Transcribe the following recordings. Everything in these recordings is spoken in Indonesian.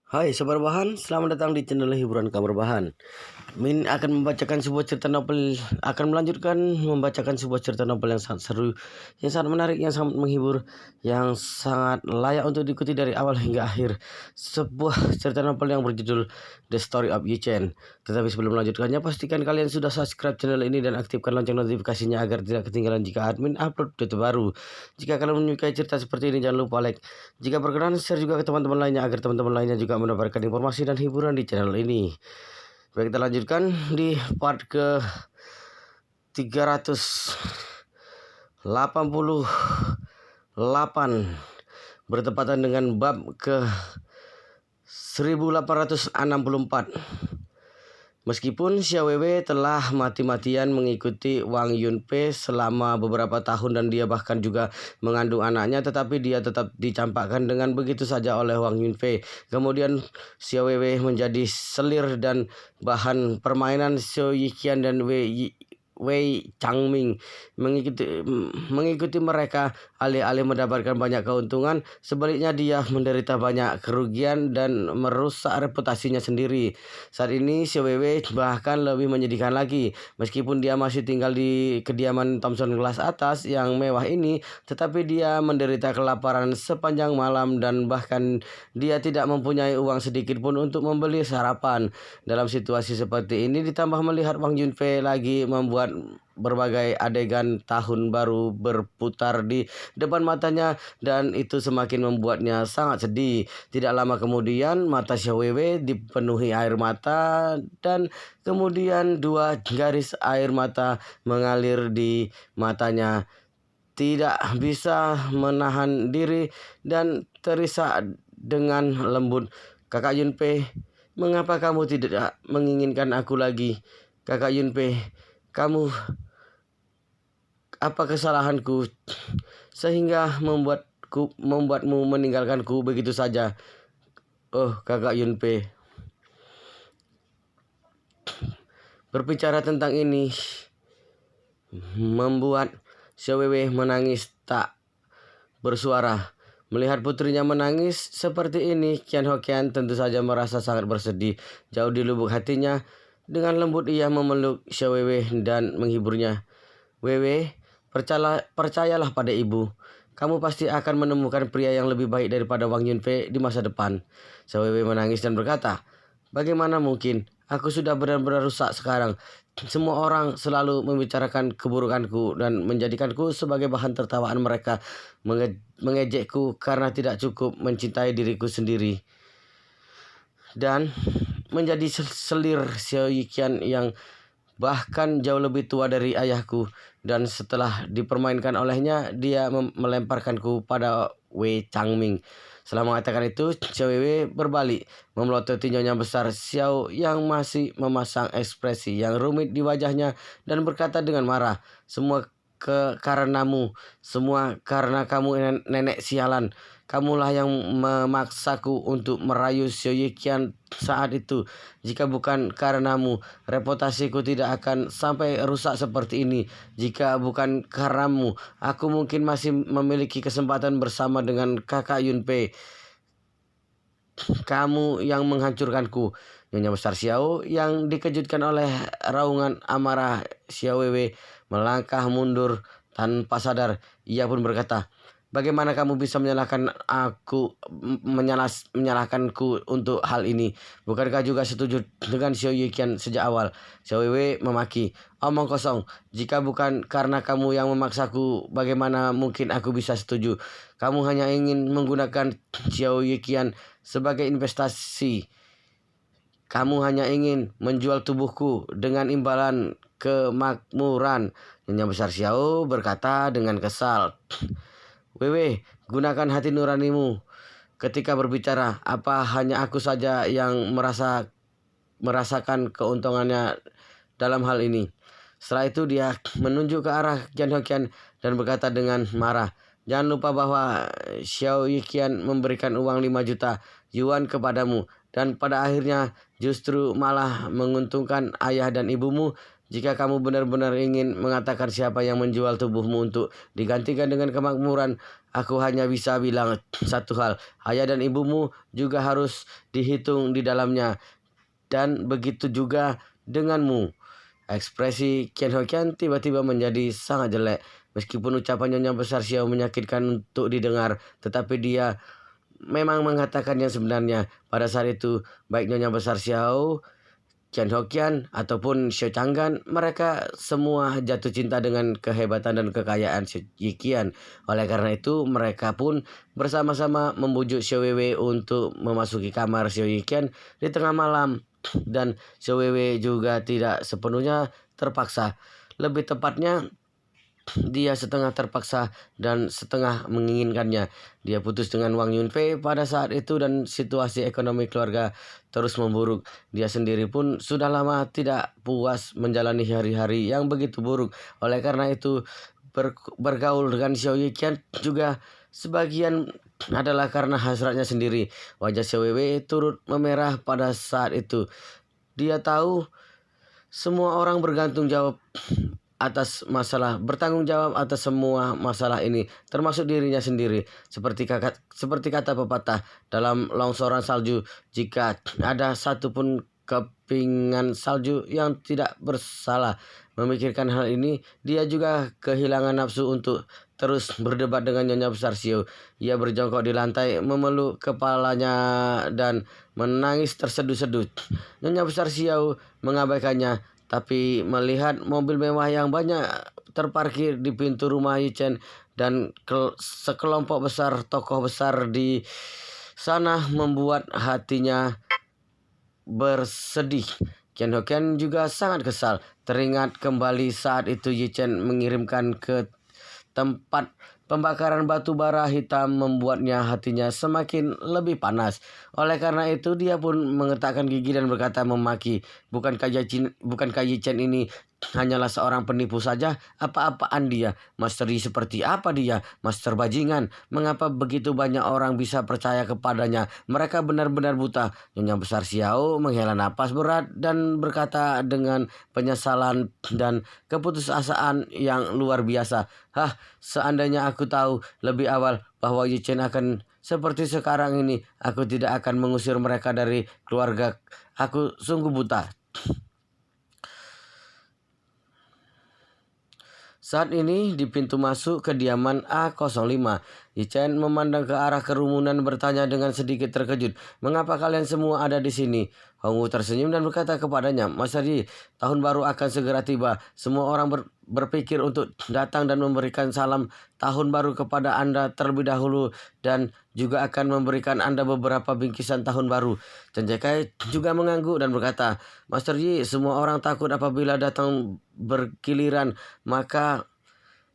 Hai Sobat Bahan, selamat datang di channel hiburan kabar bahan. Min akan membacakan sebuah cerita novel, akan melanjutkan membacakan sebuah cerita novel yang sangat seru, yang sangat menarik, yang sangat menghibur, yang sangat layak untuk diikuti dari awal hingga akhir. Sebuah cerita novel yang berjudul The Story of Yi Chen. Tetapi sebelum melanjutkannya, pastikan kalian sudah subscribe channel ini dan aktifkan lonceng notifikasinya agar tidak ketinggalan jika admin upload video terbaru. Jika kalian menyukai cerita seperti ini, jangan lupa like. Jika berkenan, share juga ke teman-teman lainnya agar teman-teman lainnya juga mendapatkan informasi dan hiburan di channel ini. Baik, kita lanjutkan di part ke 388 bertepatan dengan bab ke 1864. Meskipun Xiao Weiwei telah mati-matian mengikuti Wang Yunpei selama beberapa tahun dan dia bahkan juga mengandung anaknya, tetapi dia tetap dicampakkan dengan begitu saja oleh Wang Yunpei. Kemudian Xiao Weiwei menjadi selir dan bahan permainan Xiao Yiqian dan Wei Changming. Mengikuti mereka alih-alih mendapatkan banyak keuntungan, sebaliknya dia menderita banyak kerugian dan merusak reputasinya sendiri. Saat ini Xiao Weiwei bahkan lebih menyedihkan lagi. Meskipun dia masih tinggal di kediaman Thomson Glass atas yang mewah ini, tetapi dia menderita kelaparan sepanjang malam dan bahkan dia tidak mempunyai uang sedikit pun untuk membeli sarapan. Dalam situasi seperti ini, ditambah melihat Wang Yunpei lagi membuat berbagai adegan tahun baru berputar di depan matanya, dan itu semakin membuatnya sangat sedih. Tidak lama kemudian mata Xiao Weiwei dipenuhi air mata dan kemudian dua garis air mata mengalir di matanya. Tidak bisa menahan diri dan terisak dengan lembut. "Kakak Yunpei, mengapa kamu tidak menginginkan aku lagi? Kakak Yunpei, kamu, apa kesalahanku sehingga membuatmu meninggalkanku begitu saja? Oh, Kakak Yunpei." Berbicara tentang ini membuat Xiao Weiwei menangis tak bersuara. Melihat putrinya menangis seperti ini, Qian Hoqian tentu saja merasa sangat bersedih. Jauh di lubuk hatinya, dengan lembut ia memeluk Xiao Weiwei dan menghiburnya. "Weiwei, percayalah pada ibu. Kamu pasti akan menemukan pria yang lebih baik daripada Wang Yunpei di masa depan." Xiao Weiwei menangis dan berkata, "Bagaimana mungkin? Aku sudah benar-benar rusak sekarang. Semua orang selalu membicarakan keburukanku dan menjadikanku sebagai bahan tertawaan mereka, mengejekku karena tidak cukup mencintai diriku sendiri." Dan menjadi selir Xiao Yiqian yang bahkan jauh lebih tua dari ayahku, dan setelah dipermainkan olehnya, dia melemparkanku pada Wei Changming. Setelah mengatakan itu, Xiao Weiwei berbalik, memelototi nyonya besar Xiao yang masih memasang ekspresi yang rumit di wajahnya dan berkata dengan marah, "Semua karenamu, semua karena kamu, nenek sialan. Kamulah yang memaksaku untuk merayu Xiao Yiqian saat itu. Jika bukan karenamu, reputasiku tidak akan sampai rusak seperti ini. Jika bukan karenamu, aku mungkin masih memiliki kesempatan bersama dengan kakak Yunpei. Kamu yang menghancurkanku." Nyonya besar Xiao yang dikejutkan oleh raungan amarah Xiao Weiwei melangkah mundur tanpa sadar. Ia pun berkata, "Bagaimana kamu bisa menyalahkanku untuk hal ini? Bukankah juga setuju dengan Xiao Yiqian sejak awal?" Xiao Weiwei memaki, "Omong kosong. Jika bukan karena kamu yang memaksaku, bagaimana mungkin aku bisa setuju? Kamu hanya ingin menggunakan Xiao Yiqian sebagai investasi. Kamu hanya ingin menjual tubuhku dengan imbalan kemakmuran." Nyonya besar Xiao berkata dengan kesal, "Weiwei, gunakan hati nuranimu ketika berbicara. Apa hanya aku saja yang merasakan keuntungannya dalam hal ini?" Setelah itu dia menunjuk ke arah Qian Hoqian dan berkata dengan marah, "Jangan lupa bahwa Xiao Yiqian memberikan uang 5 juta yuan kepadamu, dan pada akhirnya justru malah menguntungkan ayah dan ibumu. Jika kamu benar-benar ingin mengatakan siapa yang menjual tubuhmu untuk digantikan dengan kemakmuran, Aku hanya bisa bilang satu hal, ayah dan ibumu juga harus dihitung di dalamnya. Dan begitu juga denganmu. Ekspresi Kian Ho Kian tiba-tiba menjadi sangat jelek. Meskipun ucapan Nyonya Besar Xiao menyakitkan untuk didengar, tetapi dia memang mengatakan yang sebenarnya. Pada saat itu, baik Nyonya Besar Xiao, Kian Hokian ataupun Xiao Changgan, mereka semua jatuh cinta dengan kehebatan dan kekayaan Xiao Yiqian. Oleh karena itu, mereka pun bersama-sama membujuk Xiao Weiwei untuk memasuki kamar Xiao Yiqian di tengah malam. Dan Xiao Weiwei juga tidak sepenuhnya terpaksa. Lebih tepatnya, dia setengah terpaksa dan setengah menginginkannya. Dia putus dengan Wang Yunfei pada saat itu dan situasi ekonomi keluarga terus memburuk. Dia sendiri pun sudah lama tidak puas menjalani hari-hari yang begitu buruk. Oleh karena itu bergaul dengan Xiao Yiqian juga sebagian adalah karena hasratnya sendiri. Wajah Xiao Weiwei turut memerah pada saat itu. Dia tahu semua orang bertanggung jawab atas semua masalah ini, termasuk dirinya sendiri. Seperti kata pepatah, dalam longsoran salju, jika ada satu pun kepingan salju yang tidak bersalah. Memikirkan hal ini, dia juga kehilangan nafsu untuk terus berdebat dengan Nyonya Besar Xiao. Ia berjongkok di lantai, memeluk kepalanya dan menangis terseduh-seduh. Nyonya Besar Xiao mengabaikannya, tapi melihat mobil mewah yang banyak terparkir di pintu rumah Yichen dan sekelompok besar tokoh besar di sana membuat hatinya bersedih. Kian Ho Kian juga sangat kesal. Teringat kembali saat itu Yichen mengirimkan ke tempat pembakaran batu bara hitam membuatnya hatinya semakin lebih panas. Oleh karena itu dia pun mengetakkan gigi dan berkata memaki, bukankah Yichen ini hanyalah seorang penipu saja? Apa-apaan dia? Master Yi seperti apa dia? Master bajingan. Mengapa begitu banyak orang bisa percaya kepadanya? Mereka benar-benar buta. Nyonya Besar Xiao menghela napas berat dan berkata dengan penyesalan dan keputusasaan yang luar biasa. Seandainya aku tahu lebih awal bahwa Yichen akan seperti sekarang ini, aku tidak akan mengusir mereka dari keluarga. Aku sungguh buta. Saat ini di pintu masuk kediaman A05, Yichen memandang ke arah kerumunan bertanya dengan sedikit terkejut, "Mengapa kalian semua ada di sini?" Hongwu tersenyum dan berkata kepadanya, "Master Yi, tahun baru akan segera tiba. Semua orang berpikir untuk datang dan memberikan salam tahun baru kepada Anda terlebih dahulu dan juga akan memberikan Anda beberapa bingkisan tahun baru." Chen Zekai juga mengangguk dan berkata, "Master Yi, semua orang takut apabila datang bergiliran, maka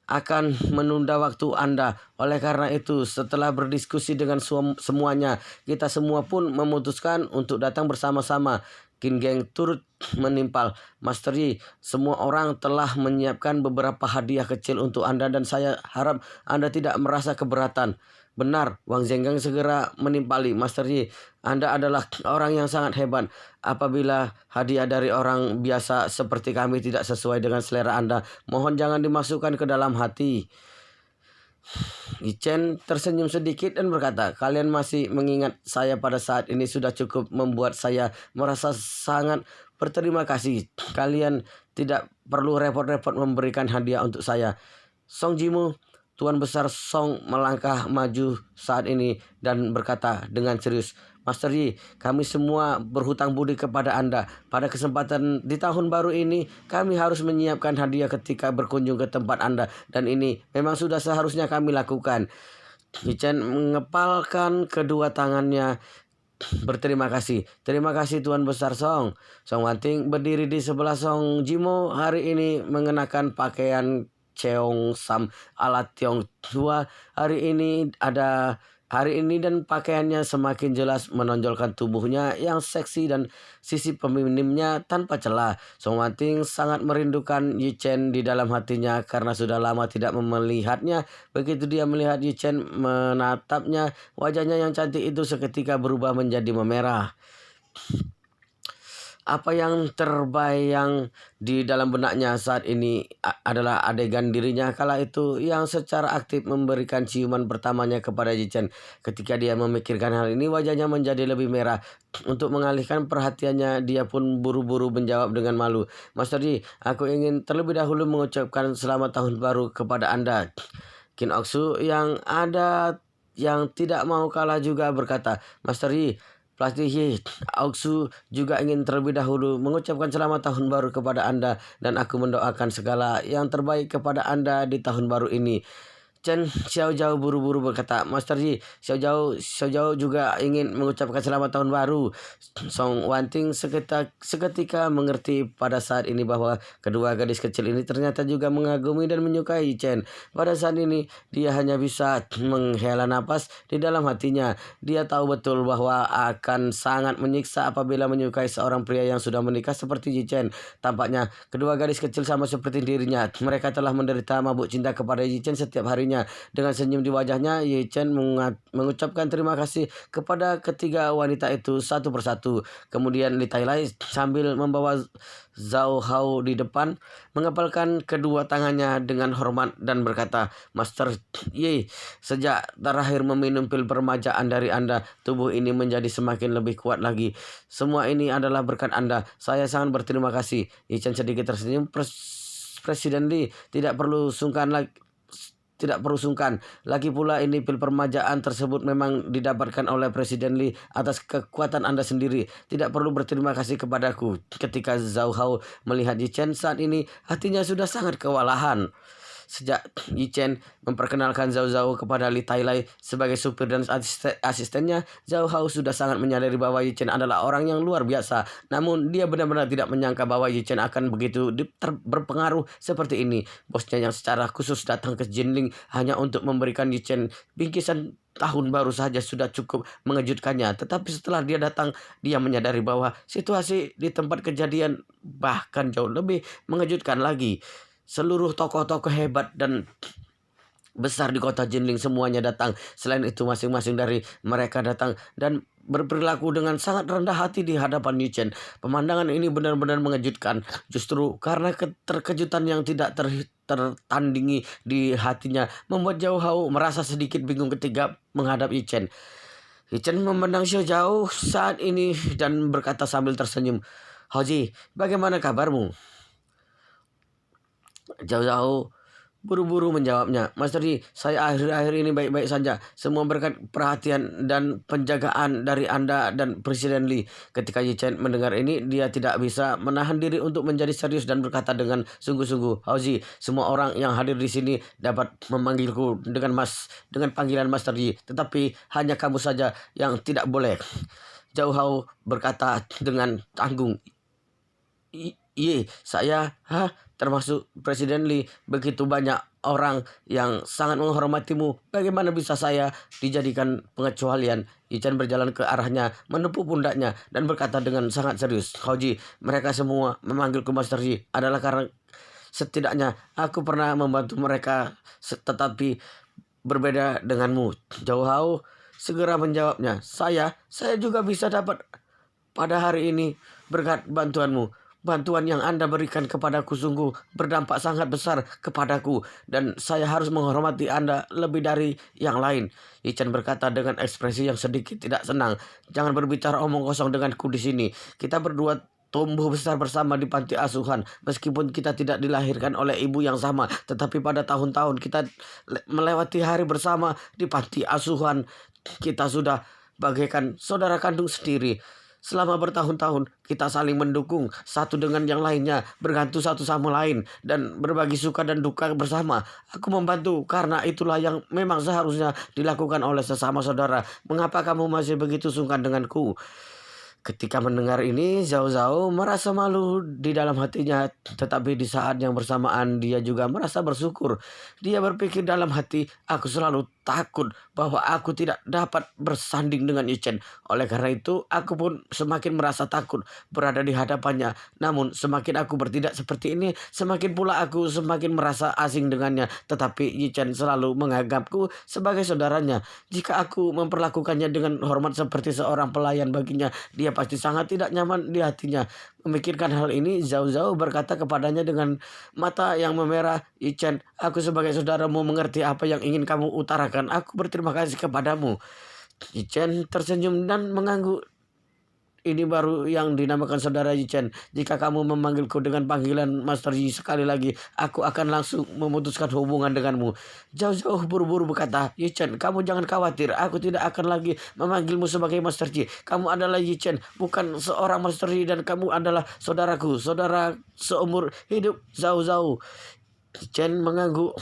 akan menunda waktu Anda. Oleh karena itu, setelah berdiskusi dengan semuanya, kita semua pun memutuskan untuk datang bersama-sama." Qin Geng turut menimpal, "Master Yi, semua orang telah menyiapkan beberapa hadiah kecil untuk Anda dan saya harap Anda tidak merasa keberatan." "Benar," Wang Zhengang segera menimpali, "Master Yi, Anda adalah orang yang sangat hebat. Apabila hadiah dari orang biasa seperti kami tidak sesuai dengan selera Anda, mohon jangan dimasukkan ke dalam hati." Yichen tersenyum sedikit dan berkata, "Kalian masih mengingat saya pada saat ini sudah cukup membuat saya merasa sangat berterima kasih. Kalian tidak perlu repot-repot memberikan hadiah untuk saya." Song Jimu, Tuan Besar Song, melangkah maju saat ini dan berkata dengan serius, "Master Yi, kami semua berhutang budi kepada Anda. Pada kesempatan di tahun baru ini, kami harus menyiapkan hadiah ketika berkunjung ke tempat Anda. Dan ini memang sudah seharusnya kami lakukan." Yichen mengepalkan kedua tangannya berterima kasih. "Terima kasih Tuan Besar Song." Song Wanting berdiri di sebelah Song Jimo hari ini mengenakan pakaian Cheong Sam ala Tionghoa. Hari ini dan pakaiannya semakin jelas menonjolkan tubuhnya yang seksi dan sisi feminimnya tanpa celah. Song Wanting sangat merindukan Yichen di dalam hatinya karena sudah lama tidak melihatnya. Begitu dia melihat Yichen menatapnya, wajahnya yang cantik itu seketika berubah menjadi memerah. Apa yang terbayang di dalam benaknya saat ini adalah adegan dirinya kala itu yang secara aktif memberikan ciuman pertamanya kepada Jichen. Ketika dia memikirkan hal ini, wajahnya menjadi lebih merah. Untuk mengalihkan perhatiannya, dia pun buru-buru menjawab dengan malu. Master Yi, aku ingin terlebih dahulu mengucapkan selamat tahun baru kepada Anda. Qin Oksu yang tidak mau kalah juga berkata, Master Yi, Pelatih Yi, Oksu juga ingin terlebih dahulu mengucapkan selamat tahun baru kepada Anda dan aku mendoakan segala yang terbaik kepada Anda di tahun baru ini. Chen Xiaozhao buru-buru berkata, Master Yi, Xiaozhao juga ingin mengucapkan selamat tahun baru. Song Wanting seketika mengerti pada saat ini bahwa kedua gadis kecil ini ternyata juga mengagumi dan menyukai Chen. Pada saat ini, dia hanya bisa menghela napas di dalam hatinya. Dia tahu betul bahwa akan sangat menyiksa apabila menyukai seorang pria yang sudah menikah seperti Chen. Tampaknya, kedua gadis kecil sama seperti dirinya. Mereka telah menderita mabuk cinta kepada Chen setiap harinya. Dengan senyum di wajahnya, Ye Chen mengucapkan terima kasih kepada ketiga wanita itu satu persatu. Kemudian Li Tailai sambil membawa Zhao Hao di depan, mengepalkan kedua tangannya dengan hormat dan berkata, Master Ye, sejak terakhir meminum pil permajaan dari Anda, tubuh ini menjadi semakin lebih kuat lagi. Semua ini adalah berkat Anda. Saya sangat berterima kasih. Ye Chen sedikit tersenyum. Presiden Li tidak perlu sungkan lagi. Lagi pula ini pil permajaan tersebut memang didapatkan oleh Presiden Li atas kekuatan Anda sendiri. Tidak perlu berterima kasih kepadaku. Ketika Zhao Hao melihat Yi Chen saat ini, hatinya sudah sangat kewalahan. Sejak Yi Chen memperkenalkan Zhao Zhao kepada Li Tailai sebagai supir dan asistennya, Zhao Hao sudah sangat menyadari bahwa Yi Chen adalah orang yang luar biasa. Namun dia benar-benar tidak menyangka bahwa Yi Chen akan begitu berpengaruh seperti ini. Bosnya yang secara khusus datang ke Jinling hanya untuk memberikan Yi Chen bingkisan tahun baru saja sudah cukup mengejutkannya. Tetapi setelah dia datang, dia menyadari bahwa situasi di tempat kejadian bahkan jauh lebih mengejutkan lagi. Seluruh tokoh-tokoh hebat dan besar di kota Jinling semuanya datang. Selain itu masing-masing dari mereka datang dan berperilaku dengan sangat rendah hati di hadapan Yi Chen. Pemandangan ini benar-benar mengejutkan. Justru karena keterkejutan yang tidak tertandingi di hatinya membuat Zhao Hao merasa sedikit bingung ketika menghadap Yi Chen. Yi Chen memandang Xiao saat ini dan berkata sambil tersenyum, Hoji, bagaimana kabarmu? Zhao buru-buru menjawabnya, Master Yi, saya akhir-akhir ini baik-baik saja. Semua berkat perhatian dan penjagaan dari Anda dan Presiden Li. Ketika Yi Chen mendengar ini, dia tidak bisa menahan diri untuk menjadi serius dan berkata dengan sungguh-sungguh, Haozi, semua orang yang hadir di sini dapat memanggilku dengan panggilan Master Yi, tetapi hanya kamu saja yang tidak boleh. Zhao Hao berkata dengan tanggung, Iya, saya, termasuk Presiden Li, begitu banyak orang yang sangat menghormatimu. Bagaimana bisa saya dijadikan pengecualian? Yi-Chen berjalan ke arahnya, menepuk pundaknya, dan berkata dengan sangat serius, Hoji, mereka semua memanggilku Master Yi adalah karena setidaknya aku pernah membantu mereka, tetapi berbeda denganmu. Zhao Hao segera menjawabnya, saya juga bisa dapat pada hari ini berkat bantuanmu. Bantuan yang Anda berikan kepadaku sungguh berdampak sangat besar kepadaku dan saya harus menghormati Anda lebih dari yang lain. Yi Chen berkata dengan ekspresi yang sedikit tidak senang. Jangan berbicara omong kosong denganku di sini. Kita berdua tumbuh besar bersama di panti asuhan. Meskipun kita tidak dilahirkan oleh ibu yang sama, tetapi pada tahun-tahun kita melewati hari bersama di panti asuhan. Kita sudah bagaikan saudara kandung sendiri. Selama bertahun-tahun kita saling mendukung satu dengan yang lainnya, bergantung satu sama lain dan berbagi suka dan duka bersama. Aku membantu karena itulah yang memang seharusnya dilakukan oleh sesama saudara. Mengapa kamu masih begitu sungkan denganku? Ketika mendengar ini, Zhao Zhao merasa malu di dalam hatinya, tetapi di saat yang bersamaan dia juga merasa bersyukur. Dia berpikir dalam hati, aku selalu takut bahwa aku tidak dapat bersanding dengan Yi Chen. Oleh karena itu, aku pun semakin merasa takut berada di hadapannya. Namun, semakin aku bertindak seperti ini, semakin pula aku semakin merasa asing dengannya. Tetapi Yi Chen selalu menganggapku sebagai saudaranya. Jika aku memperlakukannya dengan hormat seperti seorang pelayan baginya, dia pasti sangat tidak nyaman di hatinya. memikirkan hal ini, Zhao Zhao berkata kepadanya dengan mata yang memerah, Yichen, aku sebagai saudaramu mengerti apa yang ingin kamu utarakan. Aku berterima kasih kepadamu. Yichen tersenyum dan mengangguk. Ini baru yang dinamakan saudara Yichen. Jika kamu memanggilku dengan panggilan Master Yi sekali lagi, aku akan langsung memutuskan hubungan denganmu. Jauh-jauh buru-buru berkata, Yichen, kamu jangan khawatir. Aku tidak akan lagi memanggilmu sebagai Master Yi. Kamu adalah Yichen, bukan seorang Master Yi, dan kamu adalah saudaraku, saudara seumur hidup Zhao Zhao. Yichen mengangguk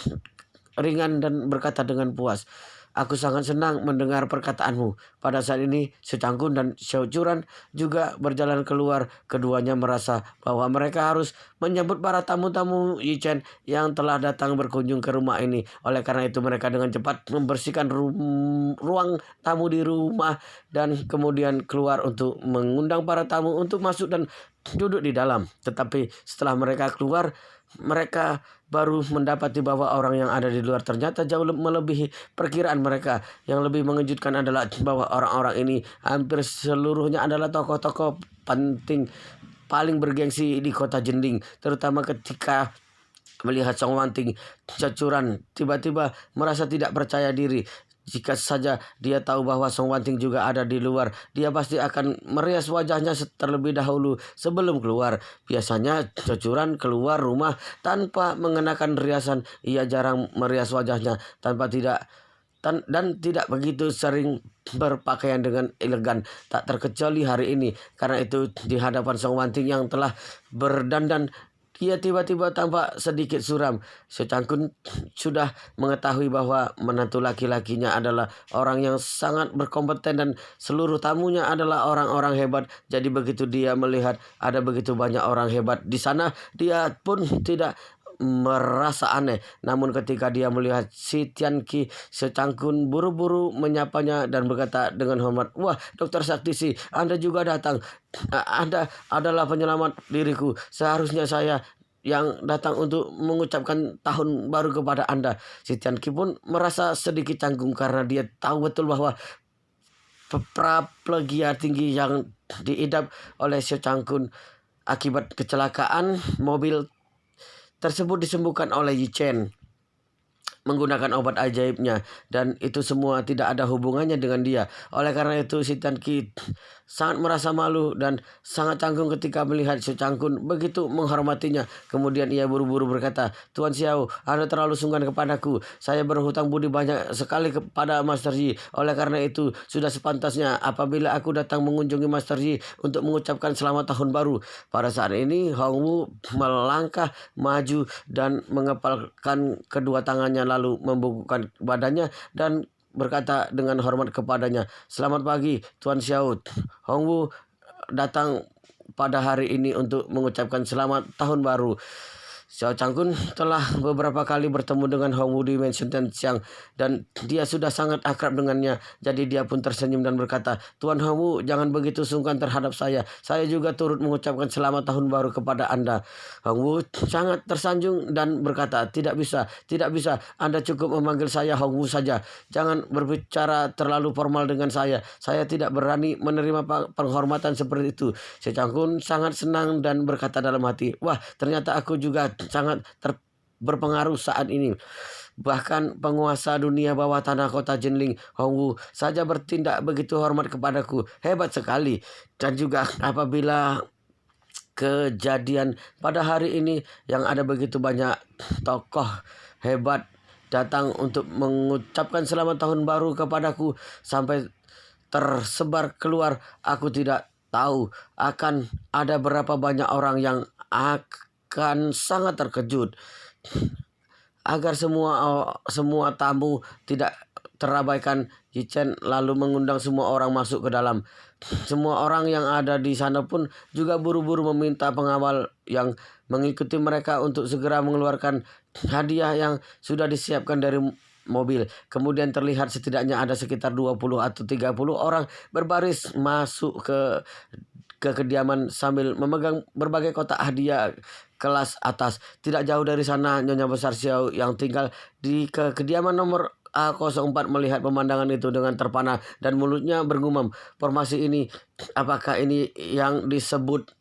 ringan dan berkata dengan puas, aku sangat senang mendengar perkataanmu. Pada saat ini, Secangkun dan Xiao Churan juga berjalan keluar. Keduanya merasa bahwa mereka harus menyambut para tamu-tamu Yichen yang telah datang berkunjung ke rumah ini. Oleh karena itu, mereka dengan cepat membersihkan ruang tamu di rumah dan kemudian keluar untuk mengundang para tamu untuk masuk dan duduk di dalam. Tetapi setelah mereka keluar, mereka baru mendapati bahwa orang yang ada di luar ternyata jauh melebihi perkiraan mereka. Yang lebih mengejutkan adalah bahwa orang-orang ini hampir seluruhnya adalah tokoh-tokoh penting paling bergengsi di kota Jending. Terutama ketika melihat Song Wanting, Cacuran tiba-tiba merasa tidak percaya diri. Jika saja dia tahu bahwa Song Wanting juga ada di luar, dia pasti akan merias wajahnya terlebih dahulu sebelum keluar. Biasanya Cacuran keluar rumah tanpa mengenakan riasan. Ia jarang merias wajahnya dan tidak begitu sering berpakaian dengan elegan, tak terkecuali hari ini. Karena itu di hadapan Song Wanting yang telah berdandan, ia tiba-tiba tampak sedikit suram. Secangkun sudah mengetahui bahwa menantu laki-lakinya adalah orang yang sangat berkompeten dan seluruh tamunya adalah orang-orang hebat. Jadi begitu dia melihat ada begitu banyak orang hebat di sana, dia pun tidak merasa aneh. Namun ketika dia melihat si Tianqi, Secangkun buru-buru menyapanya dan berkata dengan hormat, wah, Dokter Saktisi, Anda juga datang. Anda adalah penyelamat diriku. Seharusnya saya yang datang untuk mengucapkan tahun baru kepada Anda. Si Tianqi pun merasa sedikit canggung karena dia tahu betul bahwa praplegia tinggi yang diidap oleh Secangkun akibat kecelakaan mobil tersebut disembuhkan oleh Yichen menggunakan obat ajaibnya, dan itu semua tidak ada hubungannya dengan dia. Oleh karena itu si Tianqi sangat merasa malu dan sangat canggung ketika melihat Secangkun begitu menghormatinya. Kemudian ia buru-buru berkata, Tuan Xiao, Anda terlalu sungkan kepadaku. Saya berhutang budi banyak sekali kepada Master Yi. Oleh karena itu sudah sepantasnya apabila aku datang mengunjungi Master Yi untuk mengucapkan selamat tahun baru. Pada saat ini Hongwu melangkah maju dan mengepalkan kedua tangannya lalu membungkukkan badannya dan berkata dengan hormat kepadanya, selamat pagi Tuan Xiao. Hongwu datang pada hari ini untuk mengucapkan selamat tahun baru. Xiao Changkun telah beberapa kali bertemu dengan Hongwu di Mansion Tenxiang dan dia sudah sangat akrab dengannya. Jadi dia pun tersenyum dan berkata, Tuan Hongwu, jangan begitu sungkan terhadap saya. Saya juga turut mengucapkan selamat tahun baru kepada Anda. Hongwu sangat tersanjung dan berkata, tidak bisa. Anda cukup memanggil saya Hongwu saja. Jangan berbicara terlalu formal dengan saya. Saya tidak berani menerima penghormatan seperti itu. Xiao Changkun sangat senang dan berkata dalam hati, wah, ternyata aku juga sangat berpengaruh saat ini. Bahkan penguasa dunia bawah tanah kota Jinling, Hongwu, saja bertindak begitu hormat kepadaku. Hebat sekali. Dan juga apabila kejadian pada hari ini yang ada begitu banyak tokoh hebat datang untuk mengucapkan selamat tahun baru kepadaku sampai tersebar keluar, aku tidak tahu akan ada berapa banyak orang yang akan sangat terkejut. Agar semua tamu tidak terabaikan, Yichen lalu mengundang semua orang masuk ke dalam. Semua orang yang ada di sana pun juga buru-buru meminta pengawal yang mengikuti mereka untuk segera mengeluarkan hadiah yang sudah disiapkan dari mobil. Kemudian terlihat setidaknya ada sekitar 20 atau 30 orang berbaris masuk ke kediaman sambil memegang berbagai kotak hadiah kelas atas. Tidak jauh dari sana Nyonya Besar Xiao yang tinggal di kediaman nomor A04 melihat pemandangan itu dengan terpana dan mulutnya bergumam, formasi ini, apakah ini yang disebut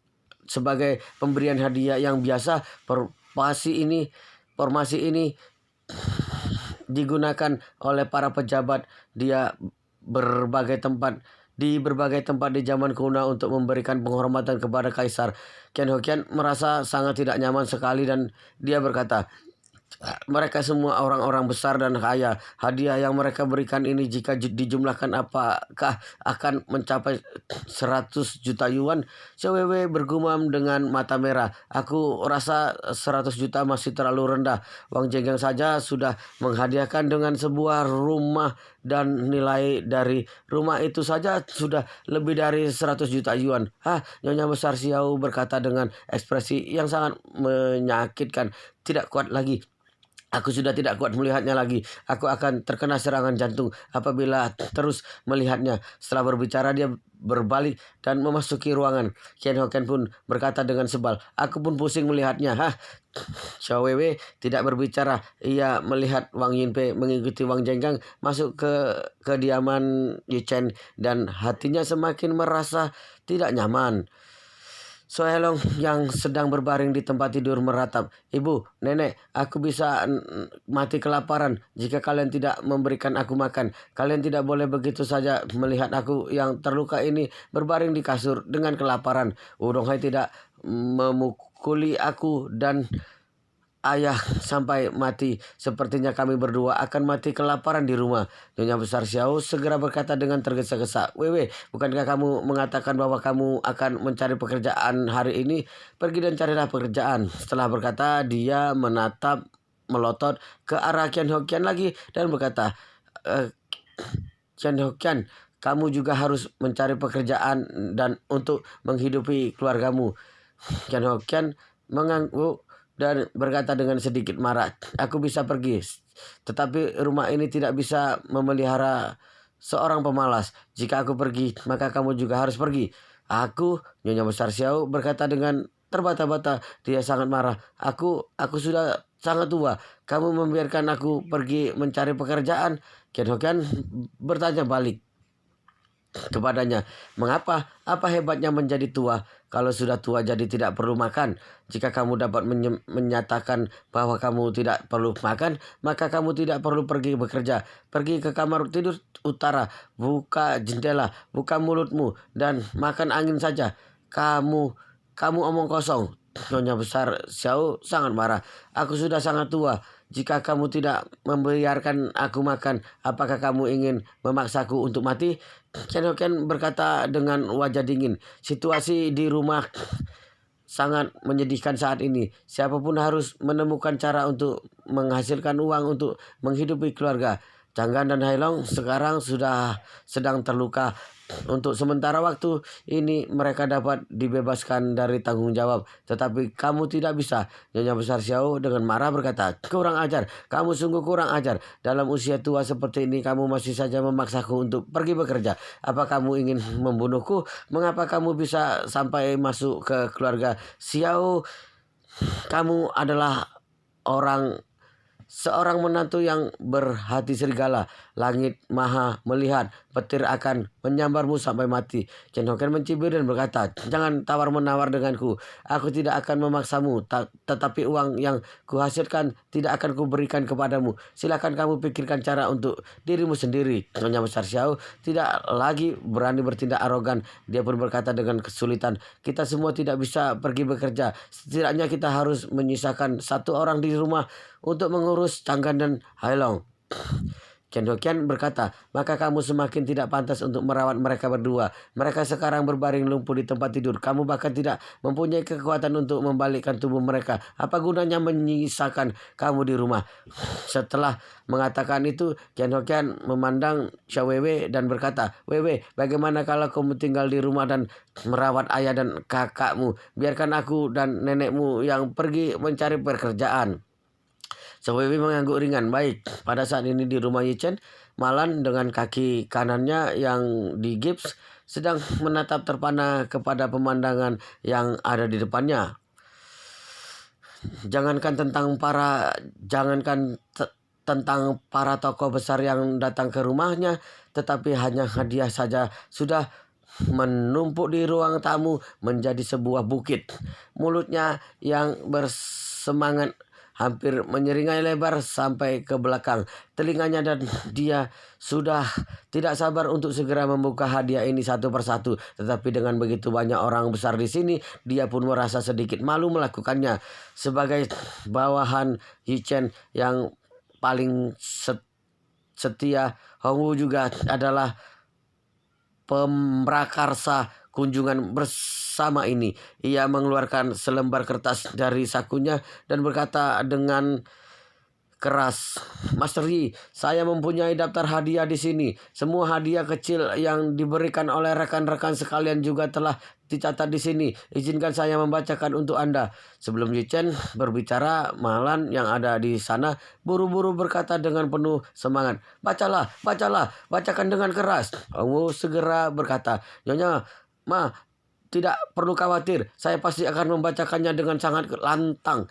sebagai pemberian hadiah yang biasa. Formasi ini digunakan oleh para pejabat dia di berbagai tempat di zaman kuno untuk memberikan penghormatan kepada kaisar. Ken Hokian merasa sangat tidak nyaman sekali dan dia berkata, mereka semua orang-orang besar dan kaya. Hadiah yang mereka berikan ini jika dijumlahkan apakah akan mencapai 100 juta yuan? Cewek bergumam dengan mata merah. Aku rasa 100 juta masih terlalu rendah. Wang Jenggang saja sudah menghadiahkan dengan sebuah rumah dan nilai dari rumah itu saja sudah lebih dari 100 juta yuan. Nyonya besar Xiao berkata dengan ekspresi yang sangat menyakitkan. Tidak kuat lagi. Aku sudah tidak kuat melihatnya lagi. Aku akan terkena serangan jantung apabila terus melihatnya. Setelah berbicara dia berbalik dan memasuki ruangan. Ken Hoken pun berkata dengan sebal, aku pun pusing melihatnya. Xiao Weiwei tidak berbicara. Ia melihat Wang Yunpei mengikuti Wang Jenggang masuk ke kediaman Yi Chen dan hatinya semakin merasa tidak nyaman. So Helong yang sedang berbaring di tempat tidur meratap. Ibu, nenek, aku bisa mati kelaparan jika kalian tidak memberikan aku makan. Kalian tidak boleh begitu saja melihat aku yang terluka ini berbaring di kasur dengan kelaparan. Wudong Hai tidak memukuli aku dan ayah sampai mati. Sepertinya kami berdua akan mati kelaparan di rumah. Nyonya besar Xiao segera berkata dengan tergesa-gesa, Wewe, bukankah kamu mengatakan bahwa kamu akan mencari pekerjaan hari ini? Pergi dan carilah pekerjaan. Setelah berkata, dia melotot ke arah Ken Hokian lagi dan berkata, Ken Hokian, kamu juga harus mencari pekerjaan dan untuk menghidupi keluargamu. Ken Hokian mengangguk dan berkata dengan sedikit marah, aku bisa pergi, tetapi rumah ini tidak bisa memelihara seorang pemalas. Jika aku pergi, maka kamu juga harus pergi. Aku, Nyonya besar Xiao berkata dengan terbata-bata. Dia sangat marah. Aku sudah sangat tua. Kamu membiarkan aku pergi mencari pekerjaan. Ken Hokian bertanya balik kepadanya, mengapa? Apa hebatnya menjadi tua? Kalau sudah tua jadi tidak perlu makan. Jika kamu dapat menyatakan bahwa kamu tidak perlu makan, maka kamu tidak perlu pergi bekerja. Pergi ke kamar tidur utara, buka jendela, buka mulutmu dan makan angin saja. Kamu omong kosong. Nyonya besar Xiao sangat marah. Aku sudah sangat tua. Jika kamu tidak membiarkan aku makan, apakah kamu ingin memaksaku untuk mati? Ken Hoken berkata dengan wajah dingin. Situasi di rumah sangat menyedihkan saat ini. Siapapun harus menemukan cara untuk menghasilkan uang untuk menghidupi keluarga. Changgan dan Hailong sekarang sudah sedang terluka. Untuk sementara waktu ini mereka dapat dibebaskan dari tanggung jawab. Tetapi kamu tidak bisa. Nyonya besar Xiao dengan marah berkata, kurang ajar. Kamu sungguh kurang ajar. Dalam usia tua seperti ini kamu masih saja memaksaku untuk pergi bekerja. Apa kamu ingin membunuhku? Mengapa kamu bisa sampai masuk ke keluarga Xiao? Kamu adalah seorang menantu yang berhati serigala. Langit maha melihat, petir akan menyambarmu sampai mati. Ken Hoken mencibir dan berkata, jangan tawar-menawar denganku. Aku tidak akan memaksamu, tetapi uang yang kuhasilkan tidak akan kuberikan kepadamu. Silakan kamu pikirkan cara untuk dirimu sendiri. Nyonya besar Xiao tidak lagi berani bertindak arogan. Dia pun berkata dengan kesulitan, kita semua tidak bisa pergi bekerja. Setidaknya kita harus menyisakan satu orang di rumah untuk mengurus Changgan dan Hailong. Ken Hokian berkata, maka kamu semakin tidak pantas untuk merawat mereka berdua. Mereka sekarang berbaring lumpuh di tempat tidur. Kamu bahkan tidak mempunyai kekuatan untuk membalikkan tubuh mereka. Apa gunanya menyisakan kamu di rumah? Setelah mengatakan itu, Ken Hokian memandang Xiao Weiwei dan berkata, Weiwei, bagaimana kalau kamu tinggal di rumah dan merawat ayah dan kakakmu? Biarkan aku dan nenekmu yang pergi mencari pekerjaan. Xiao Weiwei mengangguk ringan. Baik, pada saat ini di rumah Yi Chen, Malan dengan kaki kanannya yang digips sedang menatap terpana kepada pemandangan yang ada di depannya. Jangankan tentang para tokoh besar yang datang ke rumahnya, tetapi hanya hadiah saja sudah menumpuk di ruang tamu menjadi sebuah bukit. Mulutnya yang bersemangat hampir menyeringai lebar sampai ke belakang telinganya, dan dia sudah tidak sabar untuk segera membuka hadiah ini satu persatu. Tetapi dengan begitu banyak orang besar di sini, dia pun merasa sedikit malu melakukannya. Sebagai bawahan Yichen yang paling setia, Hongwu juga adalah pemrakarsa kunjungan bersama ini. Ia mengeluarkan selembar kertas dari sakunya dan berkata dengan keras, "Master Yi, saya mempunyai daftar hadiah di sini. Semua hadiah kecil yang diberikan oleh rekan-rekan sekalian juga telah dicatat di sini. Izinkan saya membacakan untuk Anda." Sebelum Yichen berbicara, Malan yang ada di sana buru-buru berkata dengan penuh semangat, "Bacalah, bacalah, bacakan dengan keras." Ongu segera berkata, "Nyonya, tidak perlu khawatir, saya pasti akan membacakannya dengan sangat lantang."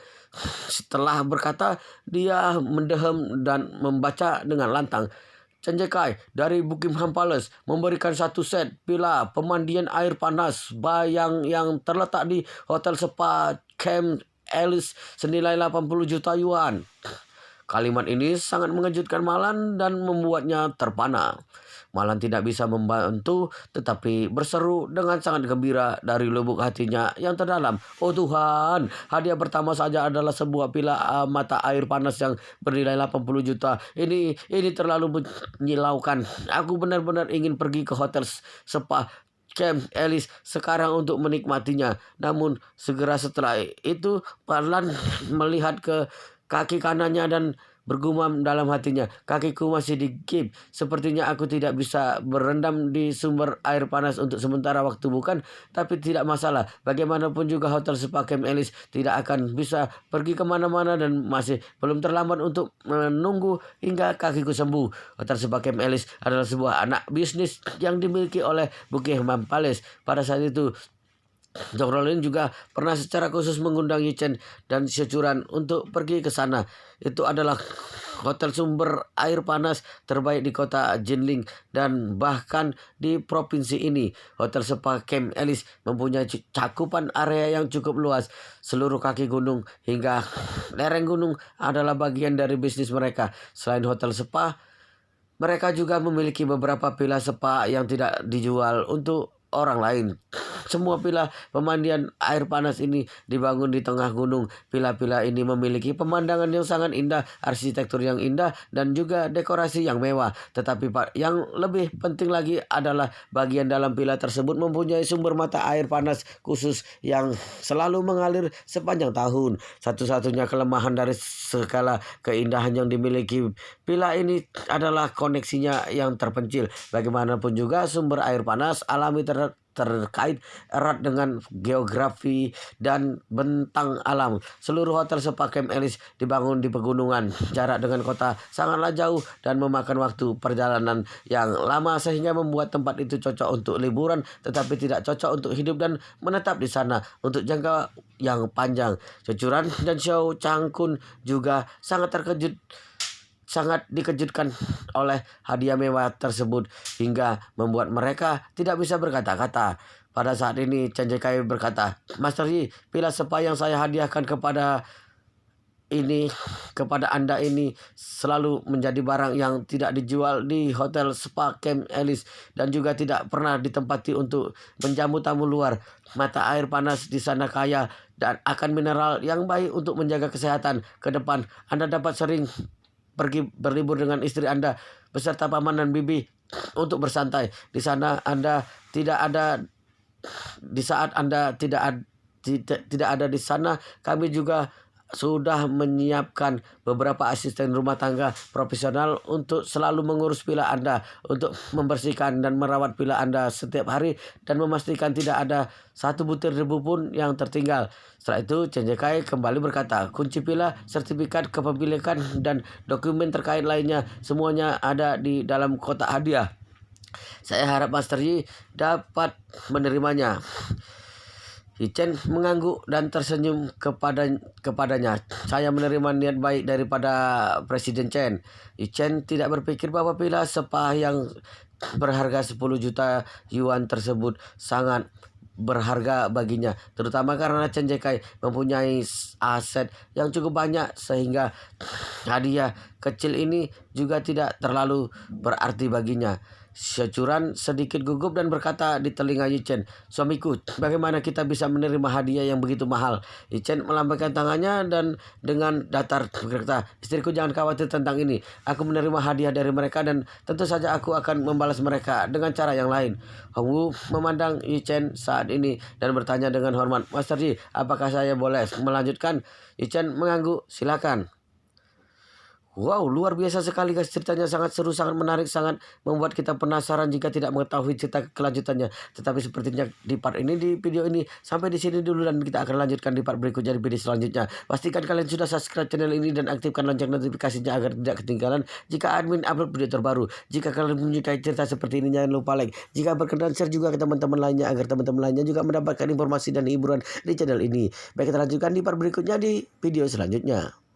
Setelah berkata, dia mendehem dan membaca dengan lantang. Cendekai dari Buckingham Palace memberikan satu set pila pemandian air panas bayang yang terletak di Hotel Spa Camp Alice senilai 80 juta yuan. Kalimat ini sangat mengejutkan Malan dan membuatnya terpana. Malan tidak bisa membantu tetapi berseru dengan sangat gembira dari lubuk hatinya yang terdalam, "Oh Tuhan, hadiah pertama saja adalah sebuah pila mata air panas yang bernilai 80 juta. Ini terlalu menyilaukan. Aku benar-benar ingin pergi ke Hotel Spa Camp Alice sekarang untuk menikmatinya." Namun segera setelah itu Malan melihat ke kaki kanannya dan bergumam dalam hatinya, "Kakiku masih digigit. Sepertinya aku tidak bisa berendam di sumber air panas untuk sementara waktu, bukan? Tapi tidak masalah. Bagaimanapun juga Hotel Spa Camp Alice tidak akan bisa pergi kemana-mana dan masih belum terlambat untuk menunggu hingga kakiku sembuh." Hotel Spa Camp Alice adalah sebuah anak bisnis yang dimiliki oleh Buckingham Palace. Pada saat itu Zhou Rongling juga pernah secara khusus mengundang Yichen dan Sichuan untuk pergi ke sana. Itu adalah hotel sumber air panas terbaik di kota Jinling dan bahkan di provinsi ini. Hotel Spa Camp Alice mempunyai cakupan area yang cukup luas. Seluruh kaki gunung hingga lereng gunung adalah bagian dari bisnis mereka. Selain hotel spa, mereka juga memiliki beberapa villa spa yang tidak dijual untuk orang lain. Semua villa pemandian air panas ini dibangun di tengah gunung. Villa-villa ini memiliki pemandangan yang sangat indah, arsitektur yang indah, dan juga dekorasi yang mewah. Tetapi yang lebih penting lagi adalah bagian dalam villa tersebut mempunyai sumber mata air panas khusus yang selalu mengalir sepanjang tahun. Satu-satunya kelemahan dari segala keindahan yang dimiliki villa ini adalah koneksinya yang terpencil. Bagaimanapun juga sumber air panas alami terkait erat dengan geografi dan bentang alam. Seluruh hotel Spa Camp Alice dibangun di pegunungan. Jarak dengan kota sangatlah jauh dan memakan waktu perjalanan yang lama sehingga membuat tempat itu cocok untuk liburan tetapi tidak cocok untuk hidup dan menetap di sana untuk jangka yang panjang. Sichuan dan Xiao Changkun juga sangat dikejutkan oleh hadiah mewah tersebut hingga membuat mereka tidak bisa berkata-kata. Pada saat ini Chen Zhikai berkata, "Master Yi, pila spa yang saya hadiahkan kepada Anda ini selalu menjadi barang yang tidak dijual di Hotel Spa Camp Alice dan juga tidak pernah ditempati untuk menjamu tamu luar. Mata air panas di sana kaya dan akan mineral yang baik untuk menjaga kesehatan. Ke depan Anda dapat sering pergi berlibur dengan istri Anda beserta paman dan bibi untuk bersantai di sana. Di saat Anda tidak ada di sana, kami juga sudah menyiapkan beberapa asisten rumah tangga profesional untuk selalu mengurus villa Anda, untuk membersihkan dan merawat villa Anda setiap hari dan memastikan tidak ada satu butir debu pun yang tertinggal." Setelah itu Chen Zhikai kembali berkata, "Kunci villa, sertifikat kepemilikan, dan dokumen terkait lainnya semuanya ada di dalam kotak hadiah. Saya harap Master Yi dapat menerimanya." Yichen mengangguk dan tersenyum kepadanya. "Saya menerima niat baik daripada Presiden Chen." Yichen tidak berpikir bahwa pila spa yang berharga 10 juta yuan tersebut sangat berharga baginya, terutama karena Chen Zekai mempunyai aset yang cukup banyak sehingga hadiah kecil ini juga tidak terlalu berarti baginya. Securan sedikit gugup dan berkata di telinga Yichen, "Suamiku, bagaimana kita bisa menerima hadiah yang begitu mahal?" Yichen melambaikan tangannya dan dengan datar berkata, "Istriku, jangan khawatir tentang ini. Aku menerima hadiah dari mereka dan tentu saja aku akan membalas mereka dengan cara yang lain." Hong Wu memandang Yichen saat ini dan bertanya dengan hormat, "Master Ji, apakah saya boleh melanjutkan?" Yichen mengangguk, "Silakan." Wow, luar biasa sekali guys, ceritanya sangat seru, sangat menarik, sangat membuat kita penasaran jika tidak mengetahui cerita kelanjutannya. Tetapi sepertinya di part ini, di video ini sampai di sini dulu dan kita akan lanjutkan di part berikutnya di video selanjutnya. Pastikan kalian sudah subscribe channel ini dan aktifkan lonceng notifikasinya agar tidak ketinggalan jika admin upload video terbaru. Jika kalian menyukai cerita seperti ini, jangan lupa like. Jika berkenan, share juga ke teman-teman lainnya agar teman-teman lainnya juga mendapatkan informasi dan hiburan di channel ini. Baik, kita lanjutkan di part berikutnya di video selanjutnya.